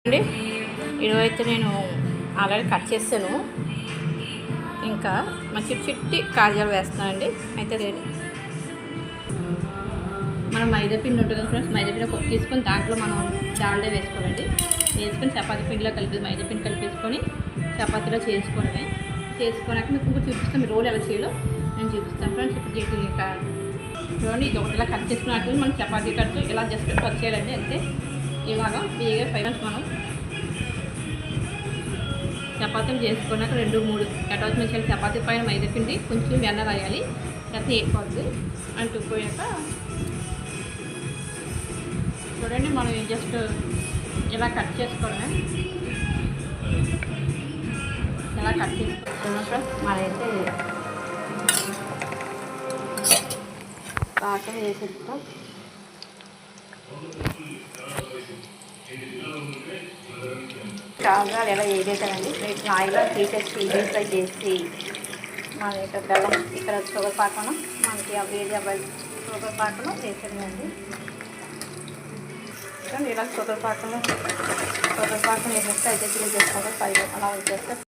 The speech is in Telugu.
అండి ఈరోజు అయితే నేను ఆల్రెడీ కట్ చేస్తాను. ఇంకా మా చిట్టి కాజాలు వేస్తున్నానండి. అయితే మనం మైదా పిండి ఉంటుంది ఫ్రెండ్స్. మైదా పిండి ఒక తీసుకొని దాంట్లో మనం దాల్డా వేసుకోవాలండి. వేసుకొని చపాతీ పిండిలో కలిపి మైదా పిండి కలిపేసుకొని చపాతీలో చేసుకున్నాక మీకు ఇంకా చూపిస్తాను. మీ రోల్ ఎలా చేయాలో నేను చూపిస్తాను ఫ్రెండ్స్. ఇప్పుడు చూడండి, ఇది ఒకటిలా కట్ చేసుకున్నట్టు మనం చపాతీ కట్టు ఇలా జస్ట్ కట్ చేయాలండి. అంతే ఇలాగా ఫ్రీగా ఫైనల్స్ మనం చపాతీలు చేసుకున్నాక 2-3 కటాస్ మించాలి. చపాతీ పైన మైదా పిండి కొంచెం వెన్న రాయాలి. లేకపోతే ఏర్పడుతుంది. అంటుకుపోయాక చూడండి, మనం జస్ట్ ఇలా కట్ చేసుకోవడమే. ఇలా కట్ చేసుకున్నాక మనమైతే బాగా వేసేస్తాం. కాజాలు ఎలా వేసేసానండి. నేను ఆయిల్లో తీసేసి డీప్ ఫ్రై చేసి మన ఇక్కడ బెల్లం ఇక్కడ షుగర్ పాకంలో మనకి వేడి అవ్వాలి. షుగర్ పాకంలో వేసేదండి. ఇలా షుగర్ పాకం వేసేస్తే అయితే చేసుకోవాలి. 5 అలా వచ్చేస్తే